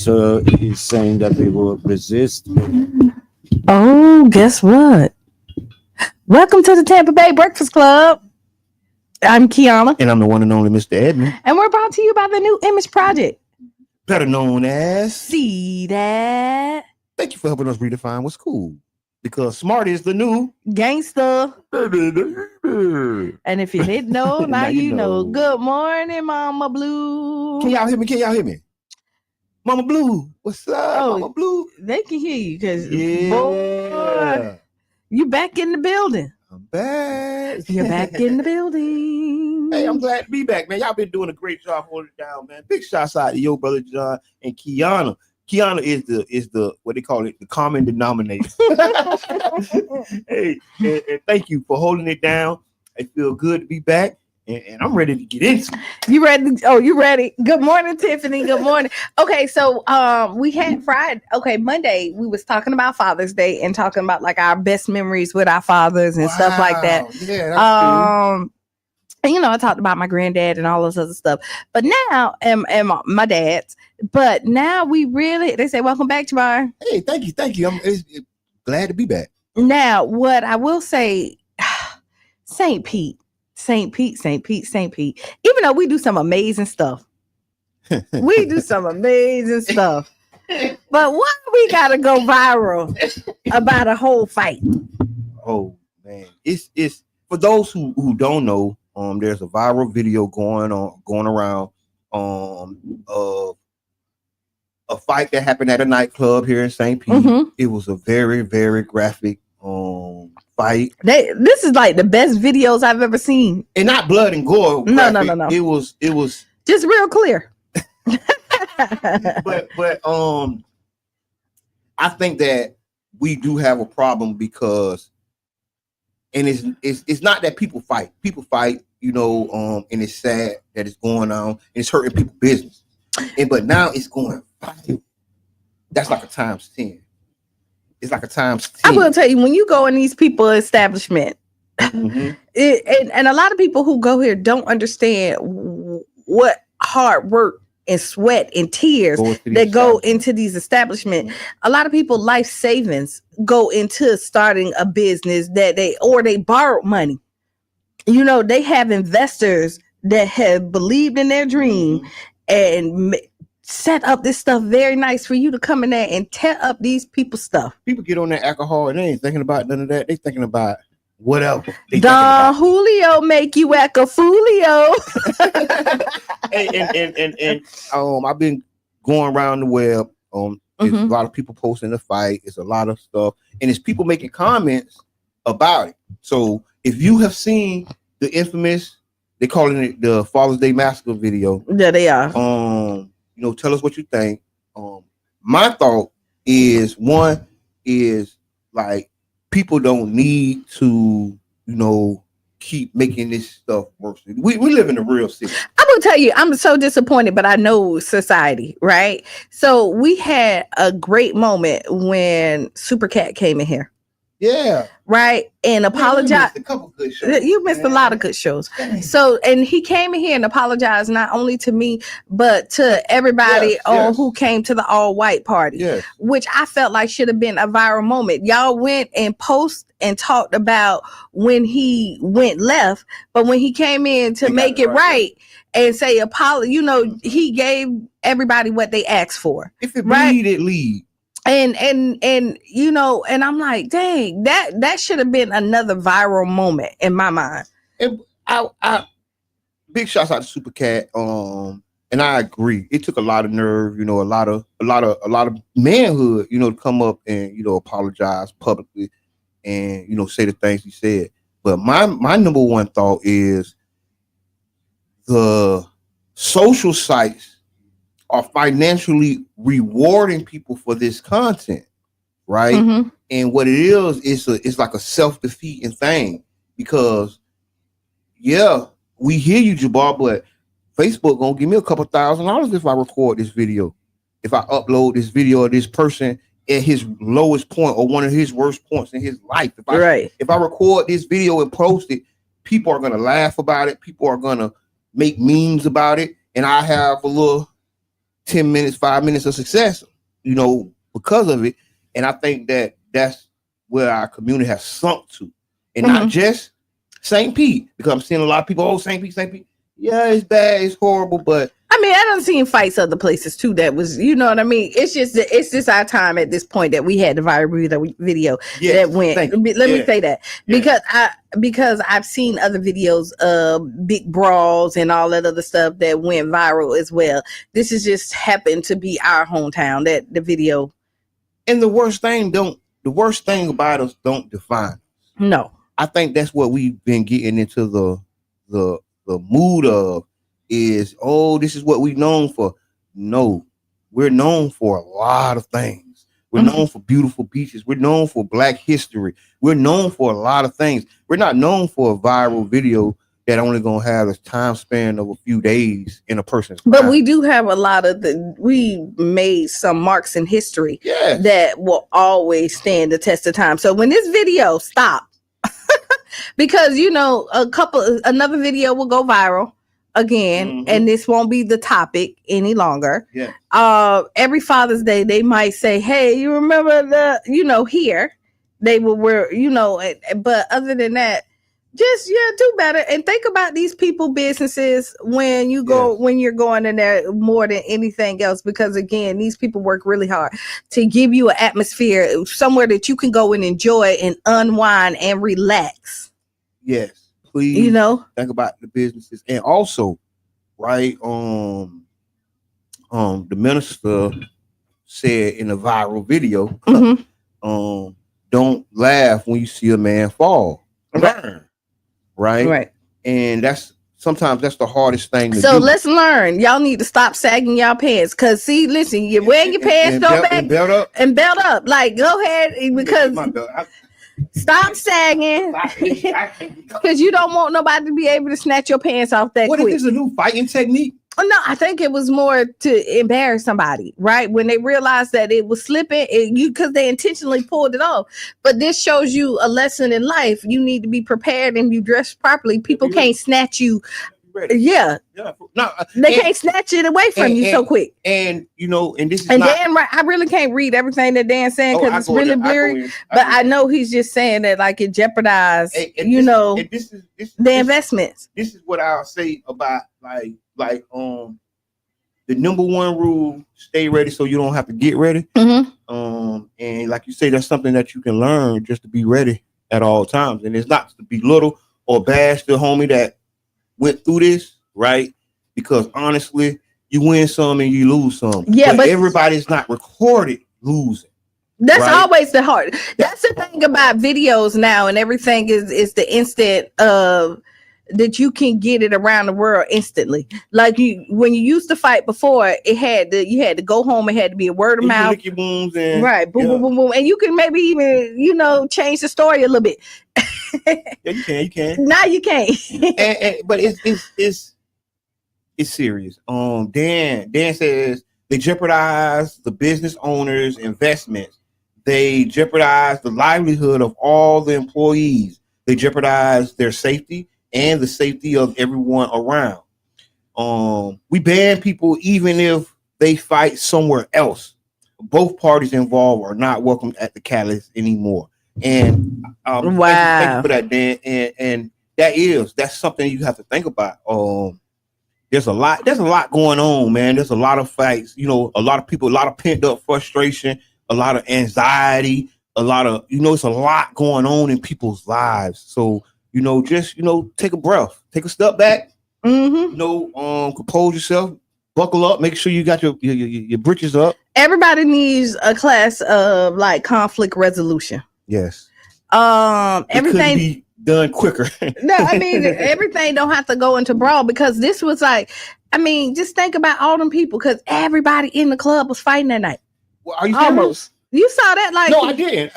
is saying that they will resist. Oh, guess what? Welcome to the Tampa Bay Breakfast Club. I'm Kiana. And I'm the one and only Mr. Edmund. And we're brought to you by the New Image Project. Better known as... See that? Thank you for helping us redefine what's cool. Because smart is the new... gangster. And if you didn't know, now you know. Good morning, Mama Blue. Can y'all hear me? Mama Blue, what's up, Mama Blue? They can hear you because, boy, you back in the building. I'm back. You're back in the building. Hey, I'm glad to be back, man. Y'all been doing a great job holding it down, man. Big shouts out to your brother John and Kiana. Kiana is the what they call it, the common denominator. Hey, and thank you for holding it down. I feel good to be back. And I'm ready to get into it. You ready? Oh, you ready? Good morning, Tiffany. Good morning. Okay, so we had Friday. Okay, Monday we was talking about Father's Day and talking about like our best memories with our fathers and stuff like that. Yeah, that's good. And you know, I talked about my granddad and all this other stuff. But now, and my dad's. But now they say, welcome back, Jamar. Hey, thank you. I'm glad to be back. Now, what I will say, St. Pete. Even though we do some amazing stuff. But why we gotta go viral about a whole fight? Oh man, it's for those who don't know. There's a viral video going around of a fight that happened at a nightclub here in St. Pete. Mm-hmm. It was a very, very graphic fight. This is like the best videos I've ever seen. And not blood and gore. No. It was just real clear. but I think that we do have a problem because, and it's not that people fight. People fight, you know, and it's sad that it's going on and it's hurting people's business. But now it's going viral. That's like a times 10. It's like a times 10. I will tell you, when you go in these people establishment, mm-hmm. and a lot of people who go here don't understand what hard work and sweat and tears that go into these establishments. Mm-hmm. A lot of people life savings go into starting a business that they borrowed money. You know, they have investors that have believed in their dream and set up this stuff very nice for you to come in there and tear up these people's stuff. People get on that alcohol and they ain't thinking about none of that. They thinking about whatever. Don Julio make you act a foolio. and I've been going around the web. There's a lot of people posting the fight. It's a lot of stuff, and it's people making comments about it. So if you have seen the infamous, they calling it the Father's Day Massacre video. Yeah, they are. You know, tell us what you think. My thought is, one is like people don't need to, you know, keep making this stuff worse. We live in a real city. I'm gonna tell you, I'm so disappointed, but I know society, right? So we had a great moment when Super Cat came in here. Yeah. Right. And apologize. You missed a couple good shows. You missed a lot of good shows. So, and he came in here and apologized not only to me, but to everybody who came to the all white party, which I felt like should have been a viral moment. Y'all went and post and talked about when he went left, but when he came in to make it right and say apology, you know, he gave everybody what they asked for. If it bleed, it lead. And you know, and I'm like, dang, that should have been another viral moment in my mind. And I big shouts out to Super Cat. And I agree. It took a lot of nerve, you know, a lot of manhood, you know, to come up and, you know, apologize publicly and, you know, say the things he said. But my number one thought is the social sites are financially rewarding people for this content, right? Mm-hmm. And what it is, it's like a self-defeating thing because, we hear you, Jabbar, but Facebook gonna give me a couple $1,000 if I record this video, if I upload this video of this person at his lowest point or one of his worst points in his life. If I record this video and post it, people are gonna laugh about it. People are gonna make memes about it, and I have a little 10 minutes, 5 minutes of success, because of it. And I think that's where our community has sunk to. And not just St. Pete, because I'm seeing a lot of people, St. Pete. Yeah, it's bad, it's horrible, but I mean, I done seen fights other places too. That was, you know what I mean. It's just our time at this point that we had the viral video that went. Let me say that because I've seen other videos of big brawls and all that other stuff that went viral as well. This is just happened to be our hometown that the video. And the worst thing about us don't define us. No, I think that's what we've been getting into the mood of. Is this is what we're known for. No, we're known for a lot of things. We're known for beautiful beaches. We're known for Black history. We're known for a lot of things. We're not known for a viral video that only gonna have a time span of a few days in a person's but we do have a lot of we made some marks in history that will always stand the test of time. So when this video stopped, because another video will go viral again, and this won't be the topic any longer. Every Father's Day they might say, hey, you remember here they will wear, but other than that, just do better and think about these people businesses when you go when you're going in there more than anything else, because again, these people work really hard to give you an atmosphere somewhere that you can go and enjoy and unwind and relax. Yes. Please, think about the businesses, and also, right? The minister said in a viral video, "Don't laugh when you see a man fall. Learn, right? And sometimes that's the hardest thing to do. So let's learn. Y'all need to stop sagging y'all pants, cause see, listen, you're wearing your pants so back and belt up. Like, go ahead, because." Stop sagging, because you don't want nobody to be able to snatch your pants off that quick. What is this, a new fighting technique? Oh, no, I think it was more to embarrass somebody, right? When they realized that it was slipping, because they intentionally pulled it off. But this shows you a lesson in life. You need to be prepared and you dress properly. People can't snatch you. Yeah. No, they can't snatch it away from you so quick. And and this is Dan, I really can't read everything that Dan's saying because it's really blurry. But I know he's just saying that like it jeopardized, the investments. This is what I'll say about like the number one rule: stay ready so you don't have to get ready. And like you say, that's something that you can learn just to be ready at all times. And it's not to belittle or bash the homie that went through this, right? Because honestly, you win some and you lose some. Yeah, but everybody's not recorded losing. That's always the hard. That's the thing about videos now, and everything is the instant that you can get it around the world instantly. Like when you used to fight before, you had to go home. It had to be a word of mouth. Lick your wounds and boom, boom, and you can maybe even change the story a little bit. Yeah, you can. Now you can't. But it's serious. Dan says they jeopardize the business owners' investments. They jeopardize the livelihood of all the employees. They jeopardize their safety and the safety of everyone around. We ban people even if they fight somewhere else. Both parties involved are not welcome at the catalyst anymore. And thank you for that, Dan. And that's something you have to think about. There's a lot going on, man. There's a lot of fights, a lot of people, a lot of pent up frustration, a lot of anxiety, a lot of, it's a lot going on in people's lives. So, just, take a breath, take a step back, compose yourself, buckle up, make sure you got your britches up. Everybody needs a class of like conflict resolution. Yes. Everything could be done quicker. No, I mean everything don't have to go into brawl, because this was like, just think about all them people, because everybody in the club was fighting that night. Well, are you almost? You saw that? Like, no, I didn't.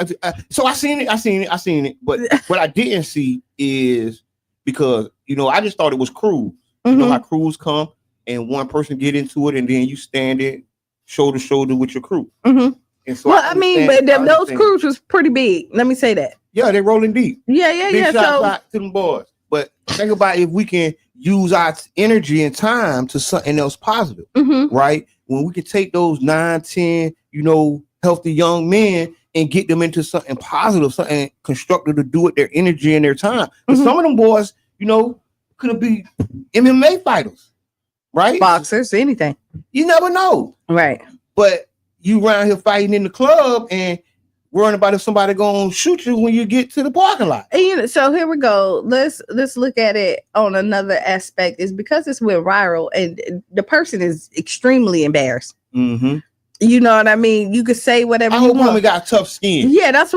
So I seen it. But what I didn't see is because I just thought it was crews. You know how crews come and one person get into it, and then you stand it shoulder to shoulder with your crew. And so those crews was pretty big. Let me say that. Yeah, they're rolling deep. Yeah. Shout out to them boys. But think about if we can use our energy and time to something else positive, right? when we can take those 9, 10, healthy young men and get them into something positive, something constructive to do with their energy and their time. Because some of them boys, could be MMA fighters, right? Boxers, anything. You never know. Right. But you around here fighting in the club and worrying about if somebody gonna shoot you when you get to the parking lot. And, so here we go. Let's look at it on another aspect. Is because it's went viral and the person is extremely embarrassed. Mm-hmm. You know what I mean? You could say whatever I you hope want. women got tough skin. Yeah, that's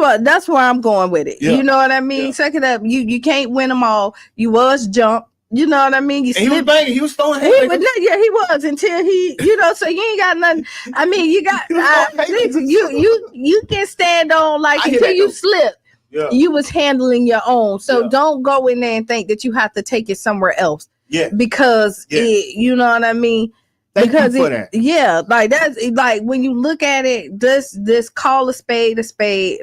where I'm going with it. Yeah. You know what I mean? Yeah. Suck it up. You can't win them all. You was jumped. You know what I mean? He was banging. He was throwing he was until he, so you ain't got nothing. I mean, you got you can stand on like until you slip. Yeah. You was handling your own. So don't go in there and think that you have to take it somewhere else. Yeah. Because you know what I mean? Thank you for that. Yeah, like that's like when you look at it, this call a spade,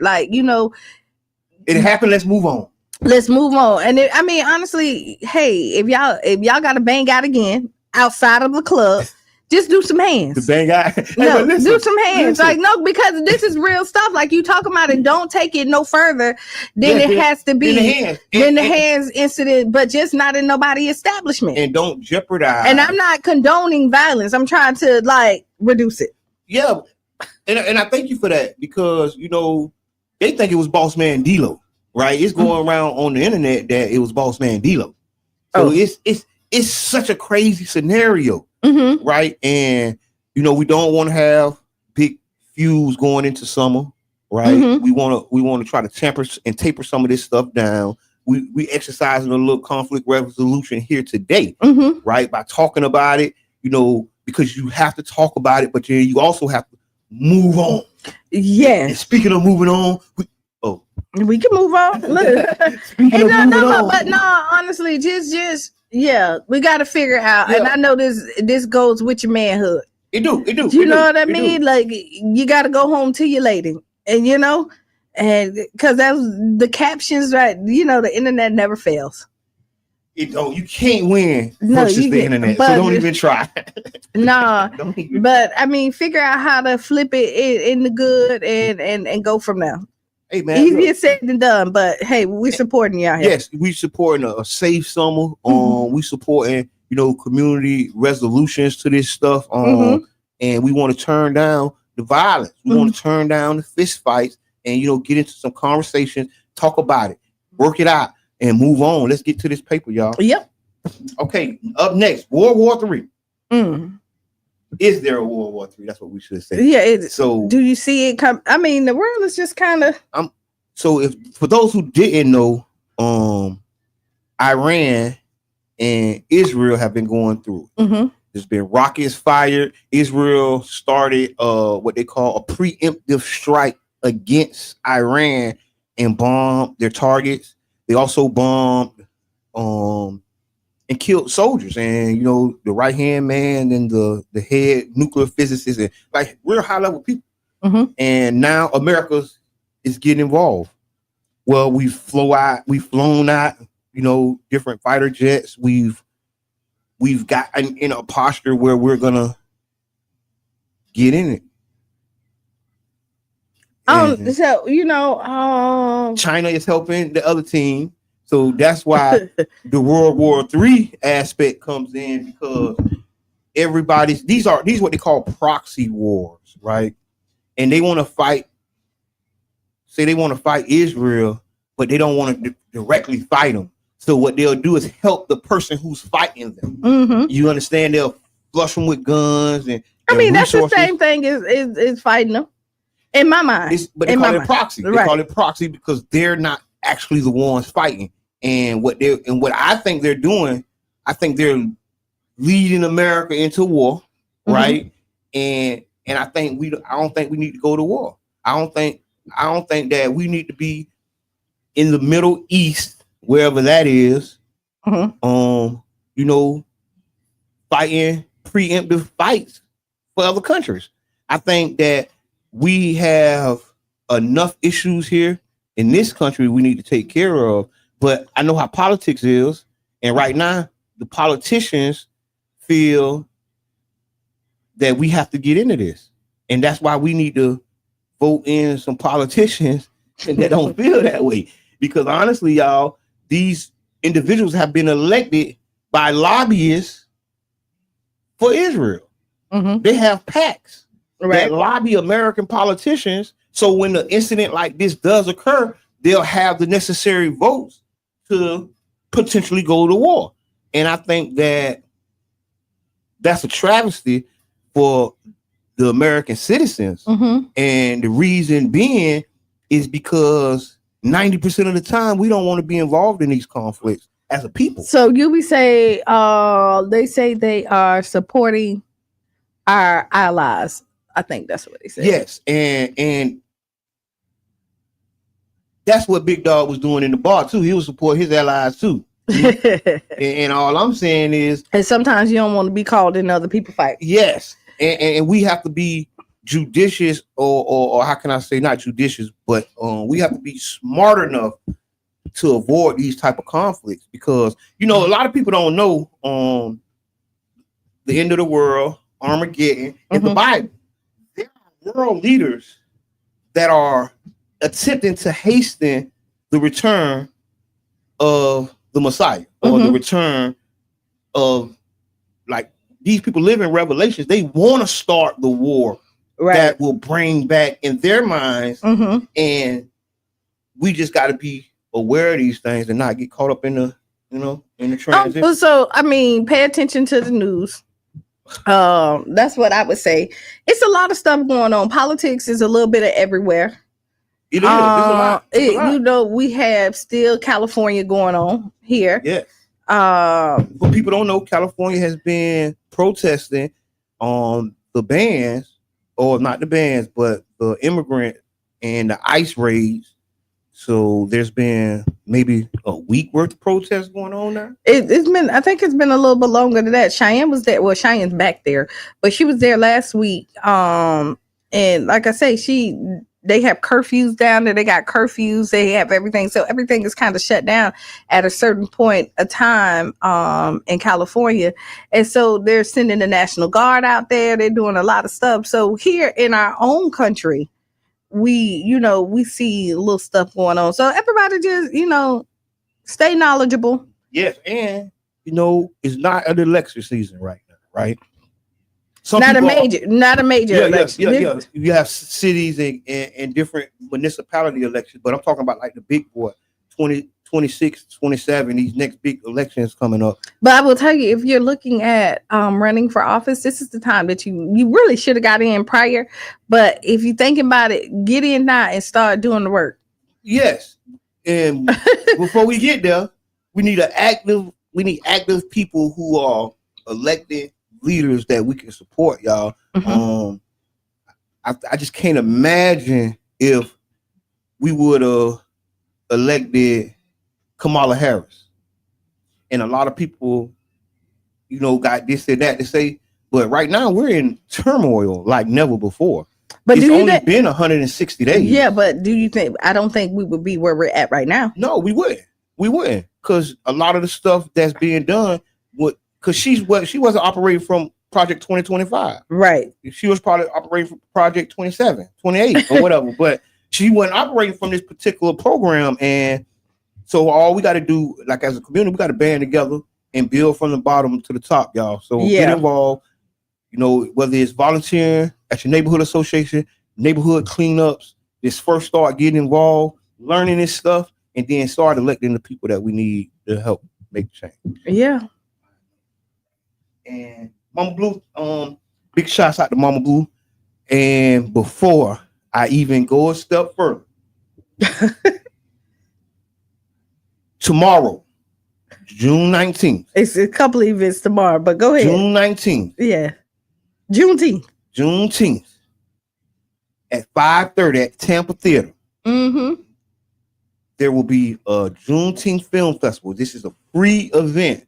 like it happened. Let's move on. And honestly, hey, if y'all got to bang out again outside of the club, just do some hands. The bang out. No, do some hands. Like no, because this is real stuff. Like you talking about it, don't take it no further than it has to be. The hands incident, but just not in nobody establishment. And don't jeopardize. And I'm not condoning violence. I'm trying to reduce it. Yeah, and I thank you for that because they think it was Boss Man D-Lo. Right, it's going around on the internet that it was Boss Man D-Lo. So it's such a crazy scenario, right? And we don't want to have big feuds going into summer, right? We want to try to taper some of this stuff down. We exercising a little conflict resolution here today, right? By talking about it, because you have to talk about it, but then you also have to move on. Yeah. And speaking of moving on, we can move on. Honestly, just we got to figure out. And I know this goes with your manhood. It do. You know what I mean? Like you got to go home to your lady, and and because that's the captions, right? The internet never fails. It don't. You can't win versus the internet, so don't even try. Nah, but figure out how to flip it in the good and go from there. Hey man, easier said than done, but hey, we're supporting y'all here. Yes, we supporting a safe summer. We supporting community resolutions to this stuff. And we want to turn down the violence. We want to turn down the fist fights, and get into some conversations, talk about it, work it out, and move on. Let's get to this paper, y'all. Yep. Okay. Up next, World War III. Is there a World War III? That's what we should say. Yeah. So, do you see it come? The world is just kind of. So, if for those who didn't know, Iran and Israel have been going through. There's been rockets fired. Israel started what they call a preemptive strike against Iran and bombed their targets. They also bombed and killed soldiers, and the right hand man and the head nuclear physicist, and like real high level people. And now America is getting involved. Well, we've flown out, different fighter jets. We've got in a posture where we're gonna get in it. China is helping the other team. So that's why the World War III aspect comes in, because these what they call proxy wars, right? And they want to fight Israel, but they don't want to directly fight them. So what they'll do is help the person who's fighting them. You understand? They'll flush them with guns and that's the same thing is fighting them. In my mind. But they call it proxy. They call it proxy because they're not actually the ones fighting. And what I think they're doing, I think they're leading America into war, right? And I don't think we need to go to war. I don't think that we need to be in the Middle East, wherever that is, fighting preemptive fights for other countries. I think that we have enough issues here in this country we need to take care of. But I know how politics is, and right now the politicians feel that we have to get into this. And that's why we need to vote in some politicians that don't feel that way. Because honestly, y'all, these individuals have been elected by lobbyists for Israel. Mm-hmm. They have PACs that lobby American politicians. So when an incident like this does occur, they'll have the necessary votes to potentially go to war. And I think that that's a travesty for the American citizens. Mm-hmm. And the reason being is because 90% of the time we don't want to be involved in these conflicts as a people. So they say they are supporting our allies. I think that's what they said. Yes, and that's what Big Dog was doing in the bar too. He was supporting his allies too. and all I'm saying is, and sometimes you don't want to be called in other people's fight. Yes, and we have to be judicious, or how can I say, not judicious, but we have to be smart enough to avoid these type of conflicts, because a lot of people don't know the end of the world, Armageddon, and the Bible. There are world leaders that are attempting to hasten the return of the Messiah, or the return of, like, these people live in Revelations. They want to start the war that will bring back in their minds, and we just got to be aware of these things and not get caught up in the in the transition. So I mean, pay attention to the news. That's what I would say. It's a lot of stuff going on. Politics is a little bit of everywhere. It is. It's a lot. We have still California going on here. Yes. But people don't know California has been protesting on the bans, or not the bans, but the immigrant and the ICE raids. So there's been maybe a week worth of protests going on now. I think it's been a little bit longer than that. Cheyenne was there. Well, Cheyenne's back there, but she was there last week. And like I say, they have curfews down there. They got curfews. They have everything. So everything is kind of shut down at a certain point of time in California. And so they're sending the National Guard out there. They're doing a lot of stuff. So here in our own country, we see a little stuff going on. So everybody just, stay knowledgeable. Yes. And, it's not an election season right now, right? Not a major election. Yeah. You have cities and different municipality elections, but I'm talking about like the big boy, 2026, 27, these next big elections coming up. But I will tell you, if you're looking at running for office, this is the time that you really should have got in prior. But if you're thinking about it, get in now and start doing the work. Yes. And before we get there, we need active people who are elected leaders that we can support, y'all. I just can't imagine if we would have elected Kamala Harris. And a lot of people, got this and that to say, but right now we're in turmoil like never before. But it's only been 160 days. Yeah, but do you think, I don't think we would be where we're at right now. No, we wouldn't. Because a lot of the stuff that's being done because she wasn't operating from Project 2025. Right. She was probably operating from Project 27, 28 or whatever, but she wasn't operating from this particular program. And so all we got to do, like as a community, we got to band together and build from the bottom to the top, y'all. So get involved, whether it's volunteering at your neighborhood association, neighborhood cleanups, just first start getting involved, learning this stuff, and then start electing the people that we need to help make change. Yeah. And Mama Blue, big shouts out to Mama Blue. And before I even go a step further, tomorrow, June 19th. It's a couple of events tomorrow, but go ahead. June 19th. Yeah. Juneteenth at 5:30 at Tampa Theater. There will be a Juneteenth Film Festival. This is a free event,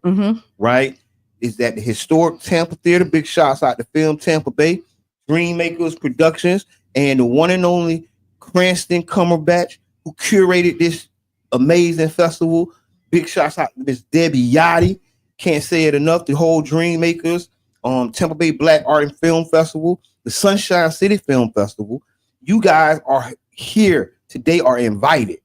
right? Is at the historic Tampa Theater. Big shouts out to Film Tampa Bay, Dreammakers Productions, and the one and only Cranston Cumberbatch, who curated this amazing festival. Big shouts out to Miss Debbie Yachty. Can't say it enough. The whole Dreammakers. Tampa Bay Black Art and Film Festival, the Sunshine City Film Festival. You guys are here today, are invited,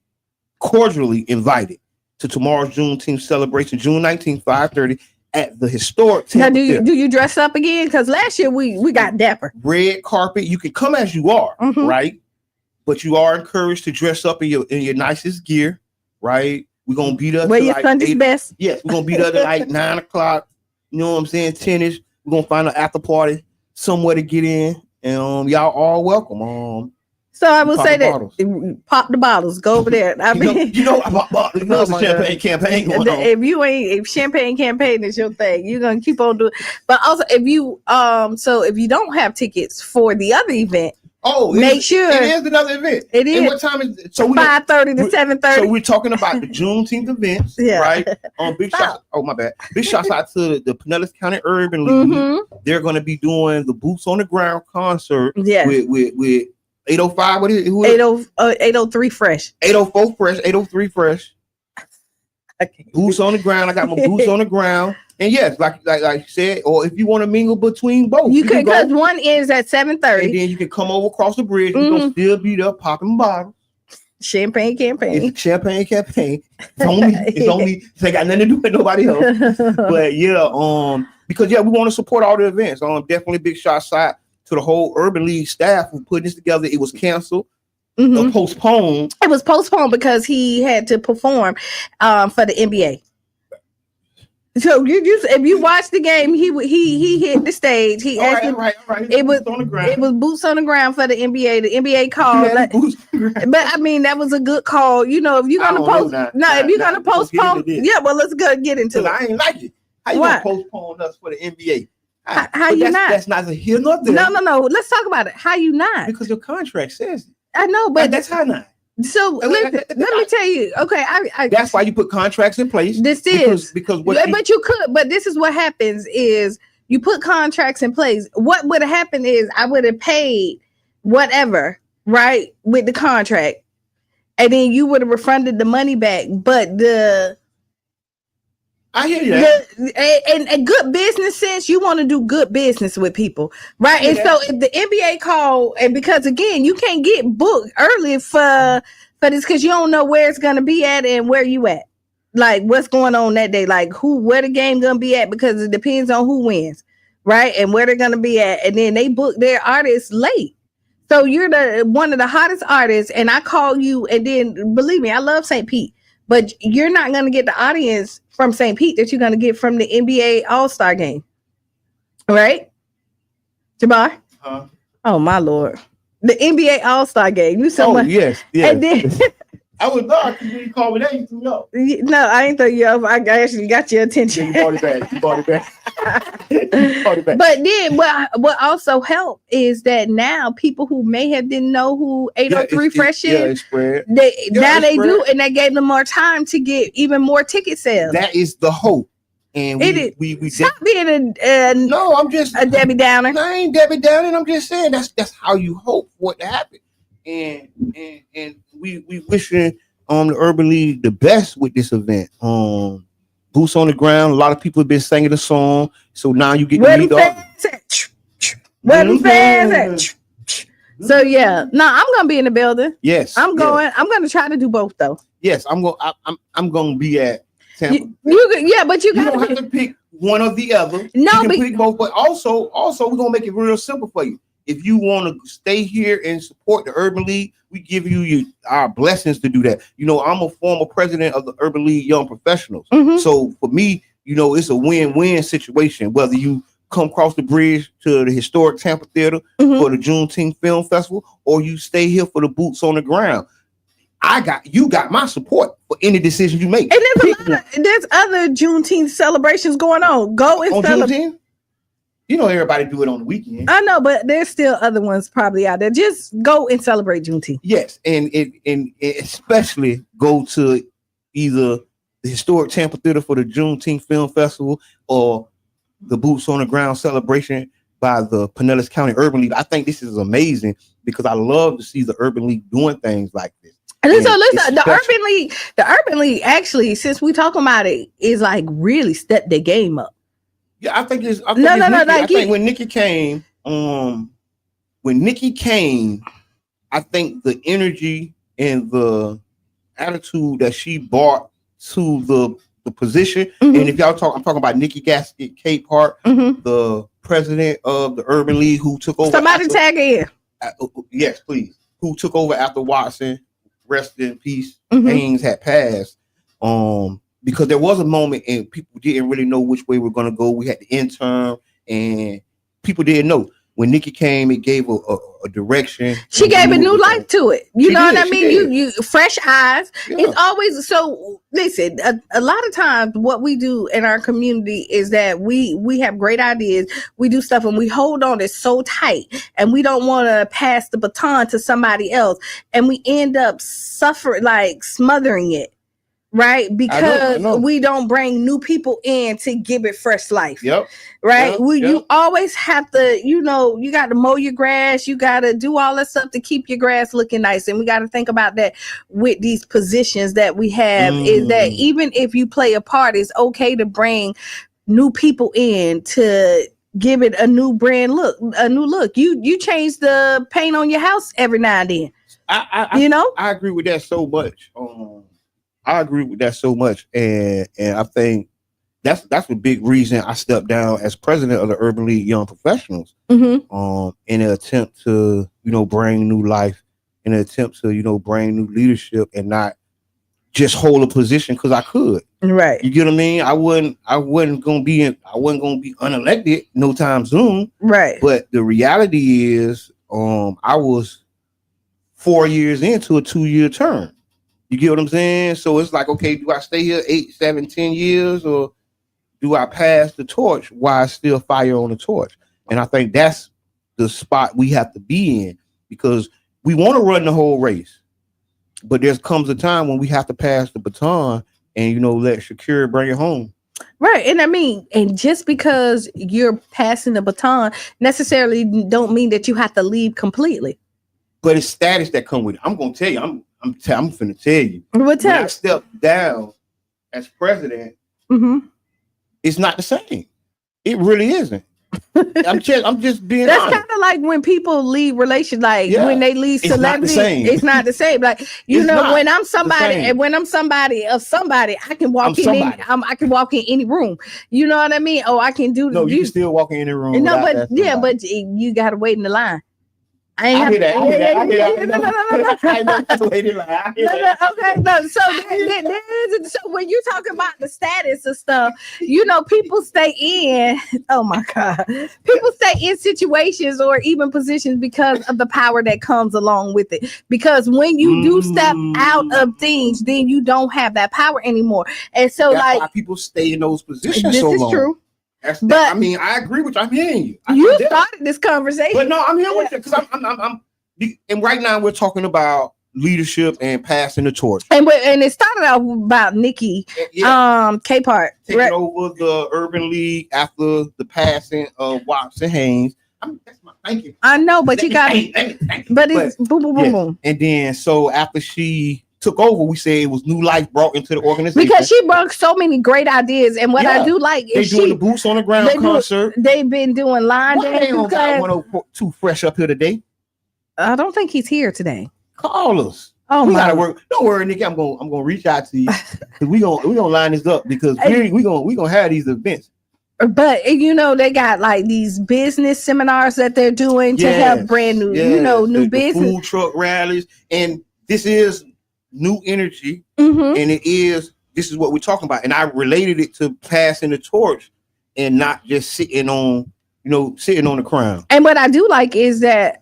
cordially invited to tomorrow's Juneteenth celebration, June 19th, 5:30 at the historic Tampa. Now, do you dress up again? Because last year we got dapper. Red carpet. You can come as you are, right? But you are encouraged to dress up in your nicest gear, right? We're gonna beat up. Wear your Sunday's best. Yes, we're gonna beat up at like 9 o'clock. You know what I'm saying? 10ish. We're gonna find an after party somewhere to get in, and y'all all welcome. So I will say that pop the bottles, go over there. I mean, you know it's a champagne campaign going on. If champagne campaign is your thing, you're gonna keep on doing. But also, if you don't have tickets for the other event, make sure it is another event. It is. And what time is it? So 5:30 to 7:30. So we're talking about the Juneteenth events, right? Big shots. Oh my bad. Big shots out to the Pinellas County Urban League. They're going to be doing the Boots on the Ground concert. With 805. What is it? 803 Fresh. 804 Fresh. 803 Fresh. Okay. Boots on the ground. I got my boots on the ground. And yes, like you said, or if you want to mingle between both, you can, because one is at 7:30, and then you can come over across the bridge. You're gonna still be there popping bottles. Champagne campaign. It's a champagne campaign. It's only. It ain't got nothing to do with nobody else. But yeah, because we want to support all the events. Definitely big shots out to the whole Urban League staff who put this together. It was canceled. Postponed. It was postponed because he had to perform for the NBA. So if you watch the game, he hit the stage. He right. It was on the ground. It was boots on the ground for the NBA. The NBA called, but I mean that was a good call. You know, if you're gonna postpone, well, let's go get into it. I ain't like it. How you gonna postpone us for the NBA? How you not? That's neither here nor there. No. Let's talk about it. How you not? Because your contract says it. I know, but that's how not. So let me tell you. Okay, that's why you put contracts in place. This is because you could. But this is what happens: is you put contracts in place. What would have happened is I would have paid whatever, right, with the contract, and then you would have refunded the money back. But I hear you. And good business sense, you want to do good business with people, right? And so if the NBA call, and because again, you can't get booked early for this because you don't know where it's gonna be at and where you at, like what's going on that day, like where the game gonna be at, because it depends on who wins, right? And where they're gonna be at, and then they book their artists late. So you're one of the hottest artists, and I call you, and then believe me, I love St. Pete. But you're not going to get the audience from St. Pete that you're going to get from the NBA All-Star game. Right? Jabbar? Oh, my Lord. The NBA All-Star game. You so much. Yes. And then, I was dark. You called me that. You threw me up. No, I ain't throw you up. I actually got your attention. Yeah, you bought it back. But then what also helped is that now people who may have didn't know who 803 Fresh is, they do, and they gave them more time to get even more ticket sales. That is the hope. And we stop being I'm just a Debbie Downer. I ain't Debbie Downer. I'm just saying that's how you hope for it to happen. And we wishing the Urban League the best with this event. Boots on the ground. A lot of people have been singing the song, so now you get to meet the fans. So yeah, I'm gonna be in the building. Yes, I'm going. I'm gonna try to do both though. Yes, I'm gonna be at Tampa. But you don't have to pick one or the other. No, you can pick both. But also we're gonna make it real simple for you. If you want to stay here and support the Urban League, we give you our blessings to do that. You know, I'm a former president of the Urban League Young Professionals. So for me, you know, it's a win-win situation, whether you come across the bridge to the historic Tampa Theater for the Juneteenth Film Festival, or you stay here for the Boots on the Ground. You got my support for any decision you make. And there's other Juneteenth celebrations going on. Go and celebrate. You know, everybody do it on the weekend. I know, but there's still other ones probably out there. Just go and celebrate Juneteenth. Yes, and especially go to either the historic Tampa Theater for the Juneteenth Film Festival or the Boots on the Ground celebration by the Pinellas County Urban League. I think this is amazing because I love to see the Urban League doing things like this. And so listen, the Urban League actually, since we talking about it, is like really stepped their game up. Yeah, I think it's no. I think when Nikki came, I think the energy and the attitude that she brought to the position. Mm-hmm. And if y'all I'm talking about Nikki Gasket Capehart, mm-hmm. the president of the Urban League, who took over. Somebody tag in. Yes, please. Who took over after Watson, rest in peace, mm-hmm. Haynes had passed. Because there was a moment and people didn't really know which way we're going to go. We had the intern and people didn't know. When Nikki came, it gave a direction. She gave a new life to it. You know what I mean? You fresh eyes. Yeah. It's always so. Listen, a lot of times what we do in our community is that we have great ideas. We do stuff and we hold on it so tight, and we don't want to pass the baton to somebody else, and we end up smothering it. Right, because I know. We don't bring new people in to give it fresh life. Yep. Right. Yep. You always have to, you got to mow your grass. You got to do all that stuff to keep your grass looking nice. And we got to think about that with these positions that we have. Is that even if you play a part, it's okay to bring new people in to give it a new brand look, a new look. You change the paint on your house every now and then. I agree with that so much. I agree with that so much, and I think that's a big reason I stepped down as president of the Urban League Young Professionals, mm-hmm. In an attempt to bring new life, in an attempt to bring new leadership, and not just hold a position because I could. Right. You get what I mean? I wasn't gonna be unelected no time soon. Right. But the reality is, I was 4 years into a 2-year term. You get what I'm saying? So it's like, okay, do I stay here 8, 7, 10 years, or do I pass the torch while I still fire on the torch? And I think that's the spot we have to be in, because we want to run the whole race, but there comes a time when we have to pass the baton and let Shakira bring it home. Right. And I mean, and just because you're passing the baton necessarily don't mean that you have to leave completely. But it's status that come with it. I'm gonna tell you, I'm finna tell you. When I stepped down as president, mm-hmm. It's not the same. It really isn't. I'm just being That's honest. kind of like when people leave relations, when they leave celebrity, it's not the same. Like when I'm somebody, and when I'm somebody of somebody, I can walk I can walk in any room. You know what I mean? Oh, I can do. No, you can still walk in any room. No, but but you gotta wait in the line. I hear that. Okay, no. So when you talk about the status of stuff, people stay in. Oh my God, people stay in situations or even positions because of the power that comes along with it. Because when you do step out of things, then you don't have that power anymore. And so, that's why people stay in those positions. This so is long. True. I mean, I agree with you. I'm hearing you. You started this conversation, but no, I'm here with you because I'm. And right now we're talking about leadership and passing the torch. And it started out about Nikki, Capehart taking over the Urban League after the passing of Watson Haynes. Thank you. I know, but you got but it's boom, boom, boom, boom. And then so after she took over, we say it was new life brought into the organization because she brought so many great ideas. And what I do like is doing the boots on the ground concert. They've been doing line dance. 102 fresh up here today. I don't think he's here today. Call us. Oh, we gotta work. Don't worry, Nikki. I'm gonna reach out to you because we gonna line this up because we gonna have these events. But they got like these business seminars that they're doing to help brand new, new business, food truck rallies, and this is new energy, mm-hmm. and this is what we're talking about. And I related it to passing the torch and not just sitting on the crown. And what I do like is that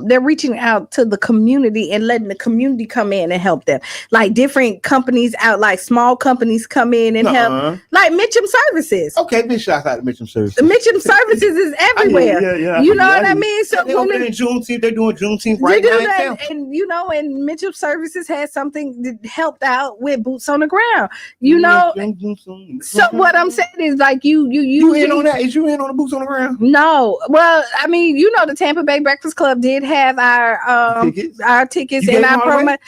they're reaching out to the community and letting the community come in and help them. Like different companies out, like small companies come in and help. Like Mitchum Services. Okay, big shout out to Mitchum Services. Mitchum Services is everywhere. You know what I mean? So they're doing Juneteenth right now. And and Mitchum Services has something that helped out with boots on the ground. So what I'm saying is like you in on that? Is you in on the boots on the ground? No, well, I mean, the Tampa Bay Breakfast Club did have our tickets and our promo.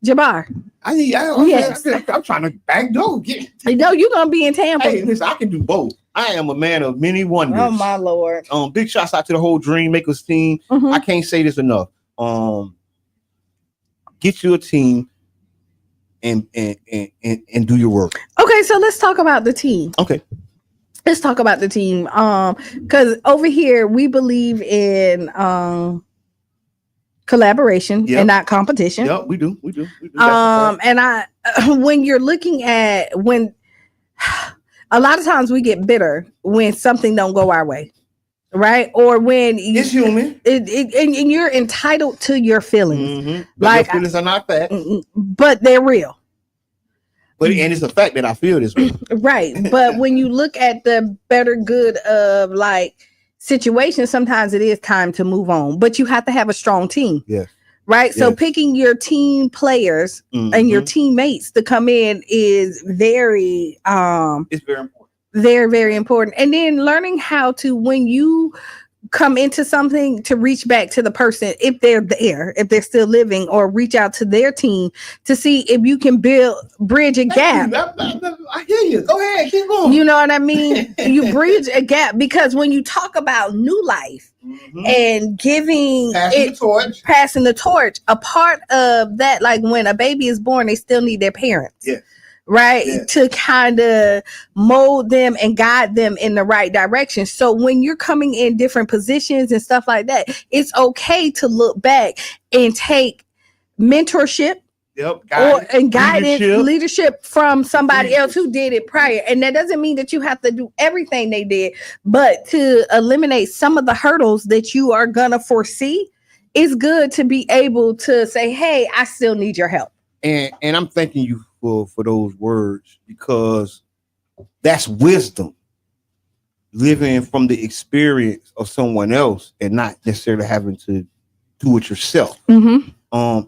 Jabbar. I'm trying to backdoor. No, you're gonna be in Tampa. Hey, listen, I can do both. I am a man of many wonders. Oh my Lord. Big shouts out to the whole Dream Makers team. I can't say this enough. Get you a team and do your work. Okay, so let's talk about the team. Okay. Let's talk about the team. Because over here we believe in collaboration and not competition. Yep, we do. And when you're looking at a lot of times we get bitter when something don't go our way, right? Or when it's human, and you're entitled to your feelings. But your feelings are not facts, but they're real. And it's a fact that I feel this way, right? But when you look at the better good of like situations, sometimes it is time to move on. But you have to have a strong team. Yeah. Right. So picking your team players and your teammates to come in is very it's very important. Very, very important. And then learning how to, when you come into something, to reach back to the person, if they're there, if they're still living, or reach out to their team to see if you can bridge a gap. I hear you. Go ahead, keep going. You know what I mean? You bridge a gap, because when you talk about new life and giving passing the torch, a part of that, like when a baby is born, they still need their parents. Yeah. Right. Yeah. To kind of mold them and guide them in the right direction. So when you're coming in different positions and stuff like that, it's okay to look back and take mentorship guidance, leadership from somebody else who did it prior. And that doesn't mean that you have to do everything they did, but to eliminate some of the hurdles that you are going to foresee, it's good to be able to say, hey, I still need your help. And I'm thanking you for those words, because that's wisdom, living from the experience of someone else and not necessarily having to do it yourself. And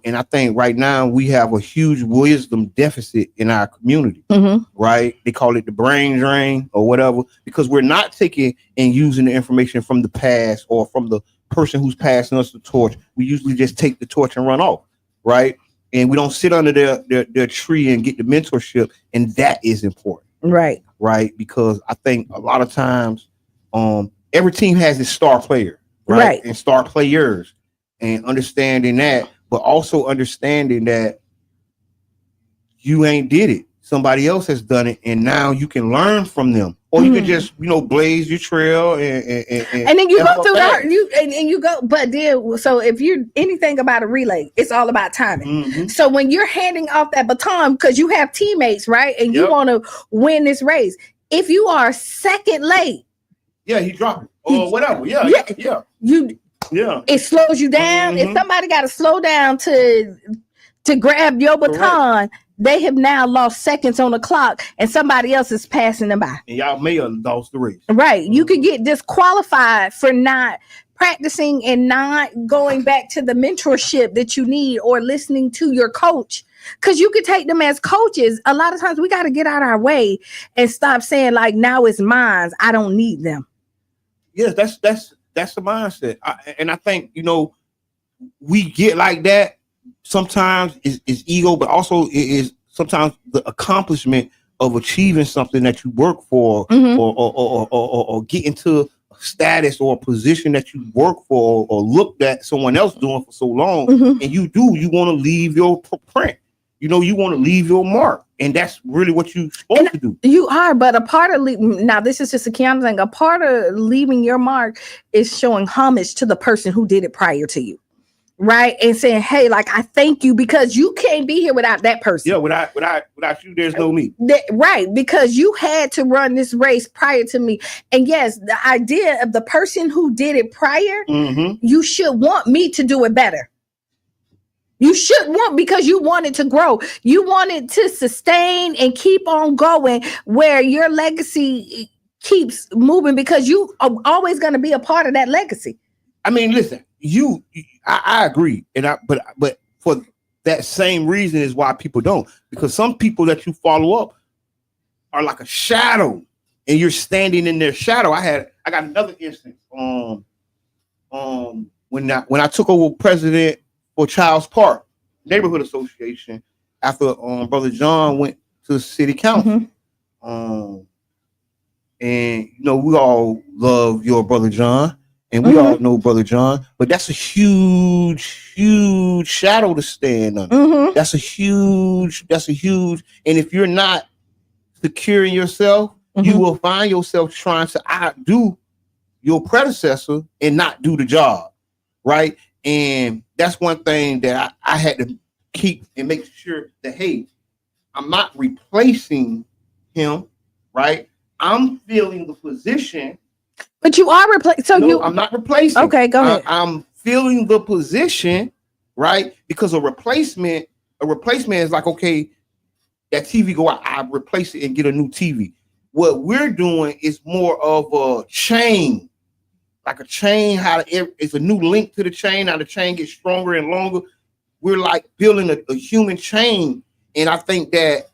I think right now we have a huge wisdom deficit in our community, right? They call it the brain drain or whatever, because we're not taking and using the information from the past or from the person who's passing us the torch. We usually just take the torch and run off, right? And we don't sit under their tree and get the mentorship. And that is important. Right. Right. Because I think a lot of times every team has its star player, right? And star players, and understanding that, but also understanding that you ain't did it. Somebody else has done it, and now you can learn from them. Or you can just, blaze your trail and then you go through that. You go, but then, so if you're anything about a relay, it's all about timing. So when you're handing off that baton, because you have teammates, right? And you want to win this race. If you are second late. Yeah, he dropped it. Or whatever. Yeah. It slows you down. If somebody got to slow down to grab your baton, they have now lost seconds on the clock, and somebody else is passing them by. And y'all may have lost the race. Right. You could get disqualified for not practicing and not going back to the mentorship that you need, or listening to your coach. Because you could take them as coaches. A lot of times we got to get out of our way and stop saying, like, now it's mine, I don't need them. Yes, that's the mindset. I think, we get like that. Sometimes it's ego, but also it is sometimes the accomplishment of achieving something that you work for, or get into a status or a position that you work for, or looked at someone else doing for so long. And you want to leave your print. You want to leave your mark. And that's really what you're supposed to do. You are, but a part of now this is just a Keanu thing. A part of leaving your mark is showing homage to the person who did it prior to you. Right. And saying, hey, like, I thank you, because you can't be here without that person. Yeah, without you, there's no me. Right. Because you had to run this race prior to me. And yes, the idea of the person who did it prior, you should want me to do it better. You should want, because you wanted to grow. You wanted to sustain and keep on going, where your legacy keeps moving, because you are always going to be a part of that legacy. I mean, listen, I agree. But for that same reason is why people don't, because some people that you follow up are like a shadow, and you're standing in their shadow. I got another instance. When I took over president for Childs Park, neighborhood association after Brother John went to city council. And we all love your Brother John, and we all know Brother John, but that's a huge shadow to stand under. That's a huge, and if you're not secure in yourself, you will find yourself trying to outdo your predecessor and not do the job, right? And that's one thing that I had to keep and make sure that, hey, I'm not replacing him, right? I'm filling the position. But you are replacing. So I'm not replacing. Okay, go ahead. I'm filling the position, right? Because a replacement is like, okay, that TV go out, I replace it and get a new TV. What we're doing is more of a chain, like a chain. It's a new link to the chain. How the chain gets stronger and longer. We're like building a human chain, and I think that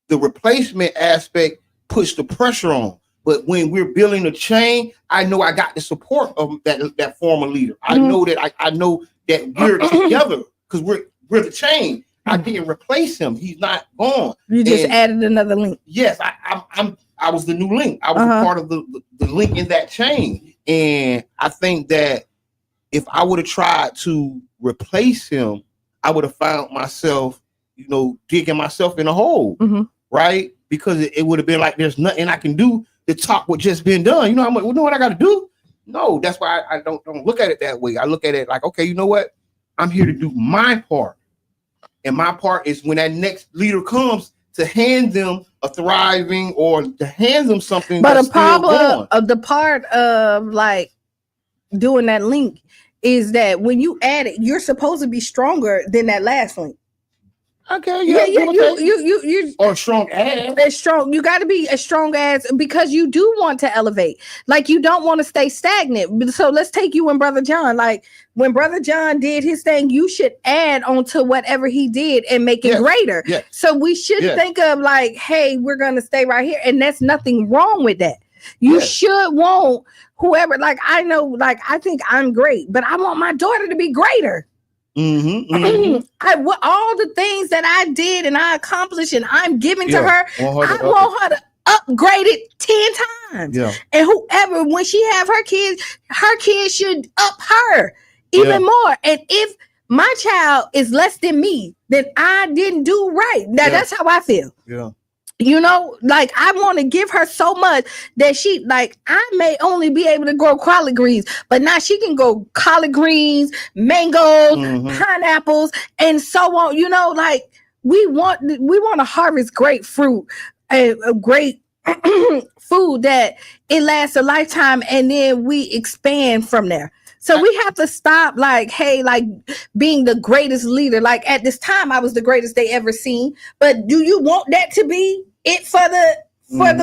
the replacement aspect puts the pressure on. But when we're building a chain, I know I got the support of that former leader. I know that I know that we're together because we're the chain. I didn't replace him. He's not gone. You just added another link. Yes, I was the new link. I was a part of the link in that chain. And I think that if I would have tried to replace him, I would have found myself, digging myself in a hole, right? Because it would have been like there's nothing I can do to top what just been done. You know what I got to do? No, that's why I don't look at it that way. I look at it like, okay, you know what? I'm here to do my part. And my part is when that next leader comes to hand them a thriving or to hand them something. But a problem of the part of like doing that link is that when you add it, you're supposed to be stronger than that last link. Okay, you or strong ass. As strong. You got to be as strong as because you do want to elevate. Like you don't want to stay stagnant. So let's take you and Brother John. Like when Brother John did his thing, you should add on to whatever he did and make it greater. Yes. So we should think of like, hey, we're gonna stay right here, and that's nothing wrong with that. You should want whoever. Like I know, like I think I'm great, but I want my daughter to be greater. All the things that I did and I accomplished and I'm giving to her, I want her to upgrade it 10 times. Yeah. And whoever, when she have her kids should up her even more. And if my child is less than me, then I didn't do right. Now that's how I feel. Yeah. Like I want to give her so much that she, like, I may only be able to grow collard greens, but now she can grow collard greens, mangoes, pineapples, and so on. Like we want to harvest great fruit, a great food that it lasts a lifetime, and then we expand from there. So we have to stop like, hey, like being the greatest leader. Like at this time, I was the greatest they ever seen. But do you want that to be it for the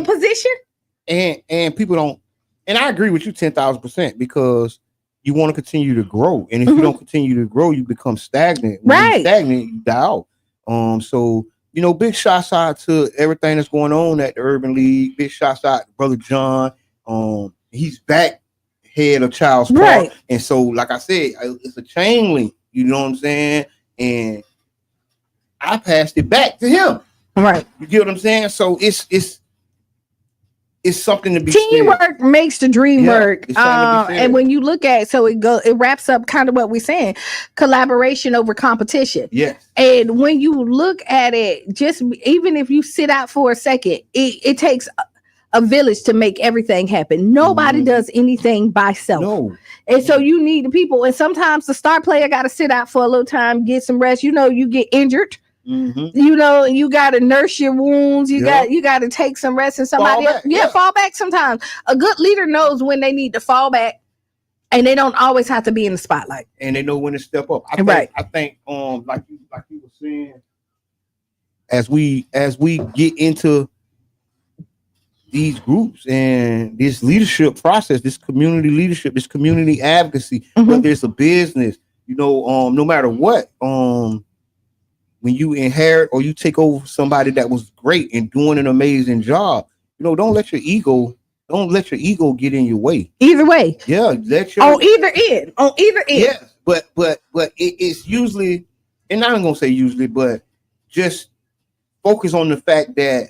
position? And people don't. And I agree with you 10,000% because you want to continue to grow. And if you don't continue to grow, you become stagnant. When you're stagnant, you die out. So big shouts out to everything that's going on at the Urban League. Big shouts out to Brother John. He's back. Head of Child's Park, and so like I said, it's a chain link. You know what I'm saying? And I passed it back to him. Right. You get what I'm saying? So it's something to be teamwork said. Makes the dream work. And when you look at it wraps up kind of what we're saying: collaboration over competition. Yes. And when you look at it, just even if you sit out for a second, it takes a village to make everything happen. Nobody does anything by self. No. And so you need the people. And sometimes the star player got to sit out for a little time, get some rest. You get injured. You got to nurse your wounds. You got to take some rest, and somebody else. Fall back sometimes. A good leader knows when they need to fall back, and they don't always have to be in the spotlight. And they know when to step up. I think like you were saying, as we get into these groups and this leadership process, this community leadership, this community advocacy, whether it's a business, no matter what, when you inherit or you take over somebody that was great and doing an amazing job, don't let your ego get in your way. Either way. Yeah. On either end. Yes. But it's usually and I'm gonna say usually, but just focus on the fact that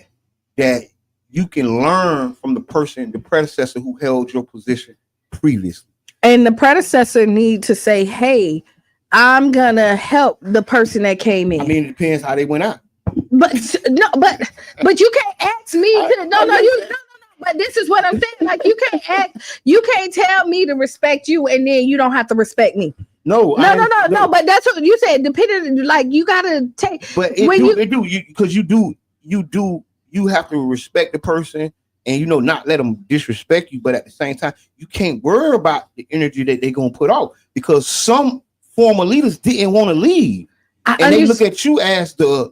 you can learn from the predecessor who held your position previously. And the predecessor need to say, hey, I'm gonna help the person that came in. I mean, it depends how they went out. But no, but you can't ask me to no. But this is what I'm saying. Like you can't tell me to respect you and then you don't have to respect me. No. But that's what you said. Depending, like you gotta take. But you have to respect the person and not let them disrespect you. But at the same time, you can't worry about the energy that they're gonna put out because some former leaders didn't want to leave, and they look at you as the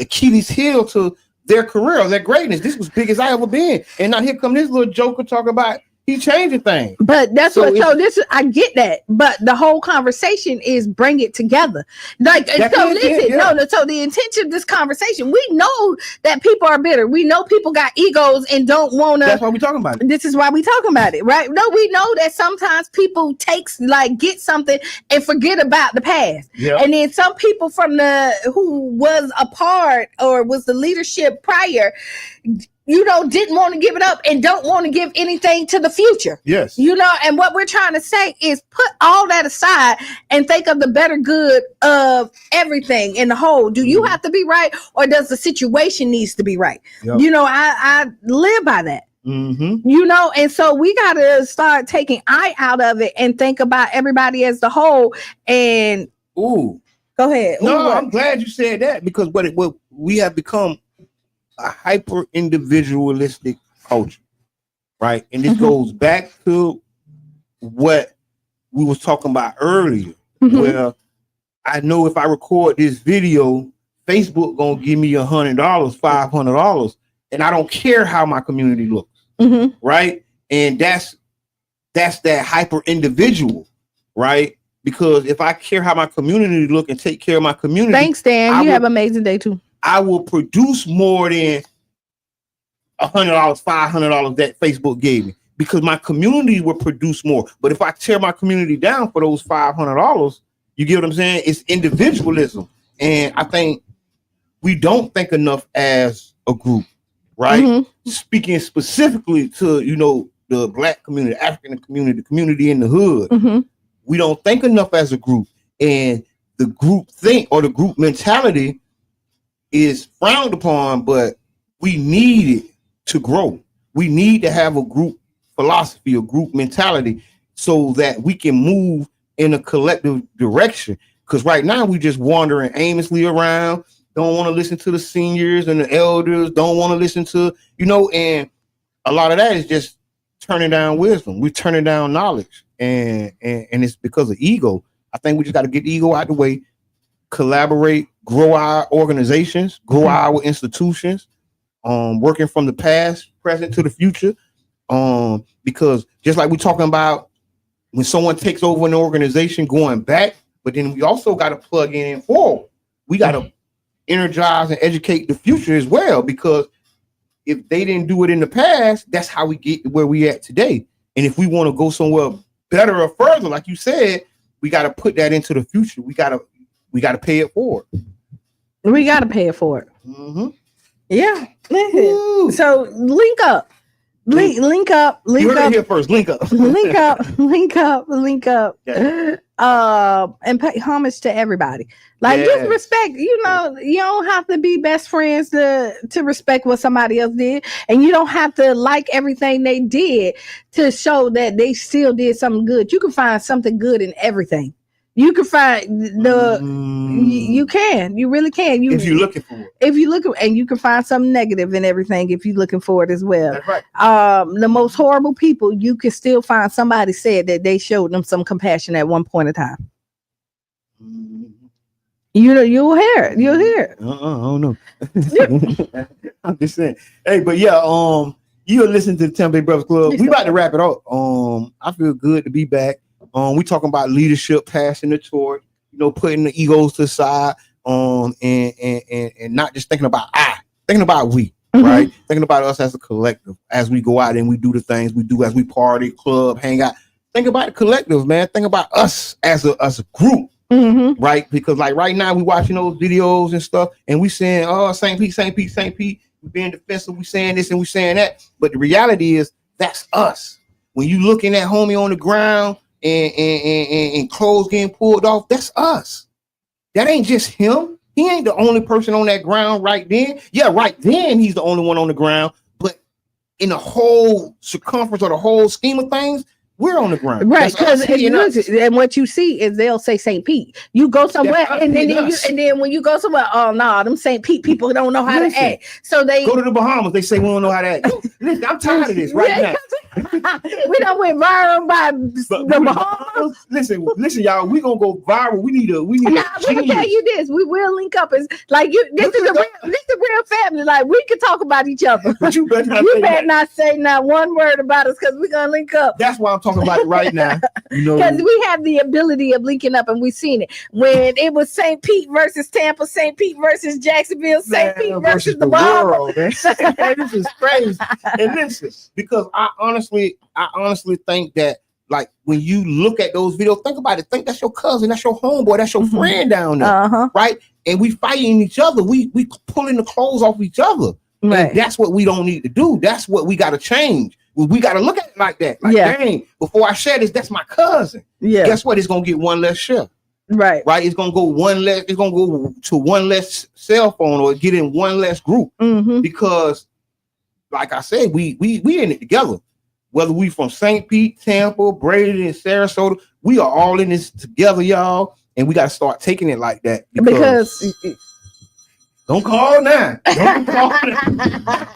Achilles heel to their career, their greatness. This was big as I ever been, and now here come this little joker talking about he changing things. But that's I get that. But the whole conversation is bring it together. Like so listen, so the intention of this conversation, we know that people are bitter. We know people got egos and don't want to. That's why we talking about it. This is why we talking about it, right? No, we know that sometimes people get something and forget about the past. Yep. And then some people from who was a part or was the leadership prior, didn't want to give it up and don't want to give anything to the future. Yes. And what we're trying to say is put all that aside and think of the better good of everything in the whole. Do you have to be right or does the situation needs to be right? Yep. I live by that. Mm-hmm. And so we got to start taking eye out of it and think about everybody as the whole. And go ahead. No, I'm glad you said that because what we have become a hyper individualistic culture, right? And this goes back to what we was talking about earlier, where I know if I record this video, Facebook gonna give me $100, $500, and I don't care how my community looks, right? And that's that hyper individual, right? Because if I care how my community look and take care of my community, thanks, Dan. You have an amazing day too. I will produce more than $100, $500 that Facebook gave me because my community will produce more. But if I tear my community down for those $500, you get what I'm saying? It's individualism. And I think we don't think enough as a group, right? Speaking specifically to, the Black community, African community, the community in the hood, we don't think enough as a group. And the group think or the group mentality is frowned upon, but we need it to grow. We need to have a group philosophy, a group mentality so that we can move in a collective direction. Because right now we just wandering aimlessly around, don't want to listen to the seniors and the elders, don't want to listen to, and a lot of that is just turning down wisdom. We're turning down knowledge and it's because of ego. I think we just got to get ego out the way, collaborate, grow our organizations, grow our institutions, working from the past, present to the future. Because just like we're talking about when someone takes over an organization going back, but then we also got to plug in and forward. We got to energize and educate the future as well, because if they didn't do it in the past, that's how we get where we at today. And if we want to go somewhere better or further, like you said, we got to put that into the future. We got to pay it forward. We got to pay it forward. Yeah. Ooh. So link up. Link up. You heard it here first. Link up. Link up. Yeah. And pay homage to everybody. Like just respect. You don't have to be best friends to respect what somebody else did, and you don't have to like everything they did to show that they still did something good. You can find something good in everything. You can find you really can. If you're looking for it. And you can find something negative in everything if you're looking for it as well. That's right. The most horrible people, you can still find somebody said that they showed them some compassion at one point in time. You'll hear it. You'll hear it. I don't know. I'm just saying. Hey, but yeah, you're listening to the Tampa Bay Breakfast Club. We about to wrap it up. I feel good to be back. We talking about leadership, passing the torch, putting the egos to the side, and not just thinking about thinking about we, right? Thinking about us as a collective, as we go out and we do the things we do, as we party, club, hang out. Think about the collective, man. Think about us as a group, right? Because like right now we watching those videos and stuff, and we saying, "Oh, St. Pete." We being defensive. We saying this and we saying that, but the reality is that's us. When you looking at homie on the ground and clothes getting pulled off, that's us. That ain't just him. He ain't the only person on that ground right then. Yeah, right then he's the only one on the ground, but in the whole circumference or the whole scheme of things, we're on the ground, right? Because and what you see is they'll say St. Pete. You go somewhere, and then when you go somewhere, oh no, them St. Pete people don't know how to act. So they go to the Bahamas. They say we don't know how to act. Listen, I'm tired of this right now. We done went viral by the Bahamas. Listen, y'all. We gonna go viral. We need. Nah, let me tell you this. We will link up. It's like you. This is a real family. Like we can talk about each other. But you better not say not one word about us because we're gonna link up. That's why I'm talking about it right now. You know, because we have the ability of linking up, and we've seen it when it was St. Pete versus Tampa, St. Pete versus Jacksonville, St. Pete versus the world. This is crazy. And listen, because I honestly think that, like, when you look at those videos, think about it. Think that's your cousin, that's your homeboy, that's your friend down there, right? And we fighting each other. We pulling the clothes off each other. Right. And that's what we don't need to do. That's what we got to change. We got to look at it like that. Like, dang, before I share this, that's my cousin. Yeah. Guess what? It's gonna get one less share. Right. It's gonna go one less. It's gonna go to one less cell phone or get in one less group because, like I said, we in it together. Whether we from St. Pete, Tampa, Brady, and Sarasota, we are all in this together, y'all. And we got to start taking it like that because don't call now. Don't call now.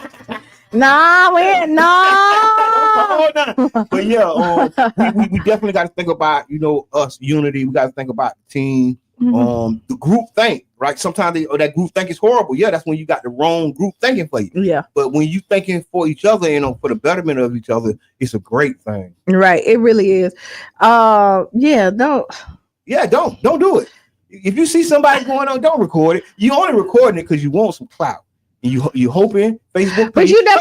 But yeah, we definitely got to think about, us unity. We got to think about the team, the group think, right? Sometimes that group think is horrible. Yeah, that's when you got the wrong group thinking for you. Yeah. But when you thinking for each other, for the betterment of each other, it's a great thing. Right. It really is. Don't do it. If you see somebody going on, don't record it. You only recording it because you want some clout. You hoping Facebook, but you know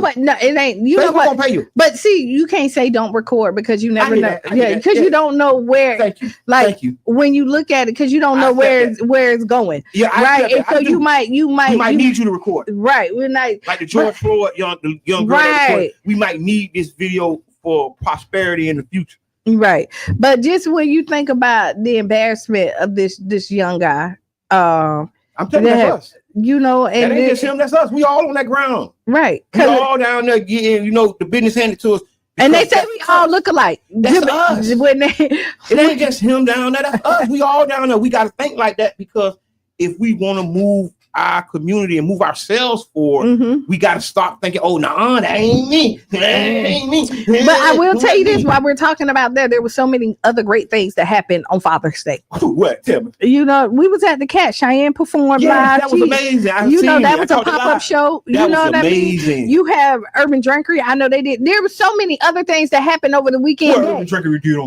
what? No, it ain't. You Facebook know what? Gonna pay you. But see, you can't say don't record because you never know. Because you don't know where. Thank you. Like when you look at it, because you don't know where it's going. Yeah, right. And so you might need you to record. Right. We're not like the George Floyd young girl. Right. We might need this video for prosperity in the future. Right. But just when you think about the embarrassment of this young guy, I'm telling you, that's us. And that ain't just him, that's us. We all on that ground. Right. We all down there getting, the business handed to us. And they say we all look alike. That's us. It ain't just him down there, that's us. We all down there. We got to think like that because if we want to move our community and move ourselves forward, we got to stop thinking, oh, nah, that ain't me. That ain't me. But I will tell you this, while we're talking about that, there were so many other great things that happened on Father's Day. What? Tell me. We was at the Cat. Cheyenne performed live. That was amazing. That was a pop-up show. That was amazing. I mean? You have Urban Drinkery. I know they did. There were so many other things that happened over the weekend. Urban Drinkery did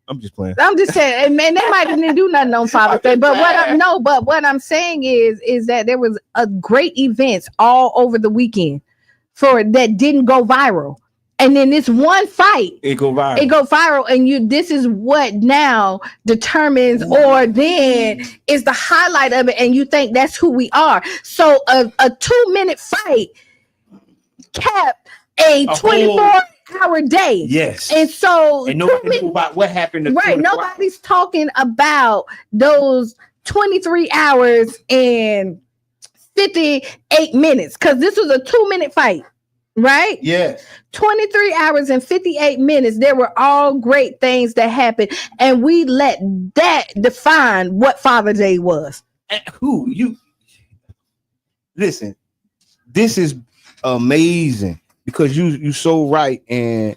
I'm just playing. I'm just saying, and man, they might didn't do nothing on Father's Day. But what I'm saying is that there was a great events all over the weekend that didn't go viral. And then this one fight, it go viral, and this is what now determines, or then is the highlight of it, and you think that's who we are. So a 2-minute fight kept a 24-hour day. Yes. And so nobody knew about what happened. Right. Nobody's talking about those 23 hours and 58 minutes because this was a 2-minute fight. Right? Yes. 23 hours and 58 minutes. There were all great things that happened. And we let that define what Father's Day was. Listen, this is amazing. Because you so right, and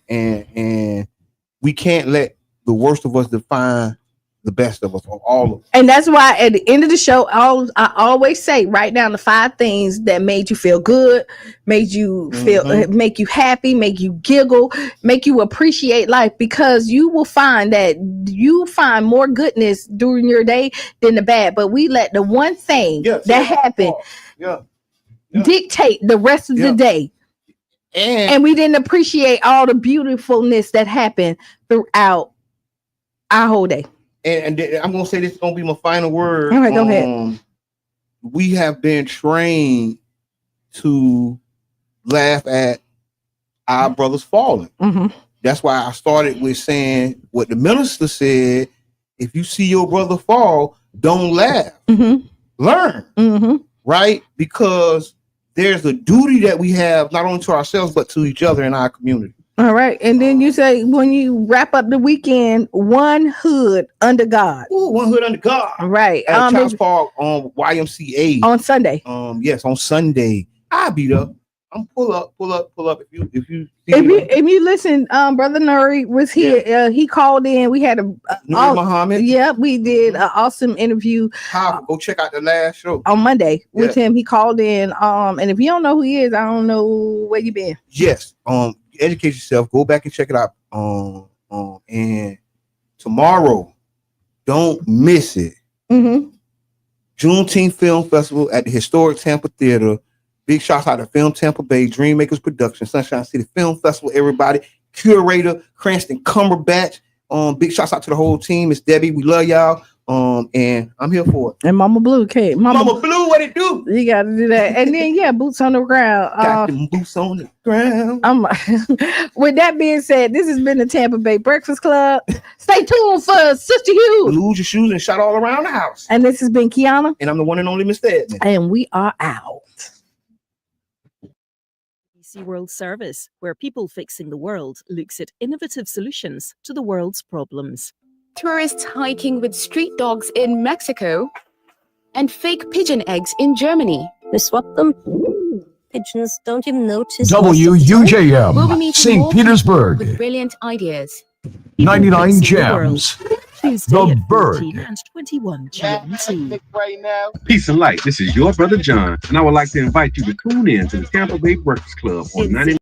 we can't let the worst of us define the best of us, or all of us. And that's why at the end of the show, I always say, write down the 5 things that made you feel good, made you feel, make you happy, make you giggle, make you appreciate life, because you will find that you find more goodness during your day than the bad. But we let the one thing that happened dictate the rest of the day. And we didn't appreciate all the beautifulness that happened throughout our whole day. and I'm gonna say this is gonna be my final word. All right, go ahead. We have been trained to laugh at our brothers falling. That's why I started with saying what the minister said. If you see your brother fall, don't laugh. Learn. Right? Because there's a duty that we have not only to ourselves but to each other in our community. All right. And then you say when you wrap up the weekend, one hood under God. Ooh, one hood under God. Right. At Child's Park on YMCA. On Sunday. Yes, on Sunday. I'll be there. I'm pull up. If you listen, Brother Nuri was here. Yeah. He called in. We had Nuri Muhammad. Yeah, we did an awesome interview. Go check out the last show on Monday with him. He called in. And if you don't know who he is, I don't know where you been. Yes. Educate yourself. Go back and check it out. And tomorrow, don't miss it. Juneteenth Film Festival at the historic Tampa Theater. Big shouts out to Film Tampa Bay, Dreammakers Production, Sunshine City Film Festival, everybody. Curator, Cranston Cumberbatch. Big shouts out to the whole team. It's Debbie. We love y'all. And I'm here for it. And Mama Blue came. Mama Blue, what it do? You got to do that. And then, boots on the ground. Got them boots on the ground. With that being said, this has been the Tampa Bay Breakfast Club. Stay tuned for Sister Hugh. Lose your shoes and shot all around the house. And this has been Kiana. And I'm the one and only Mr. Edmund. And we are out. World Service, where people fixing the world looks at innovative solutions to the world's problems. Tourists hiking with street dogs in Mexico and fake pigeon eggs in Germany. They swap them. Pigeons don't even notice. WUJM, St. Petersburg. With brilliant ideas. 99 Gems. The Bird. And 21 GMT. Right now. Peace and light. This is your brother John, and I would like to invite you to tune in to the Tampa Bay Breakfast Club on 99.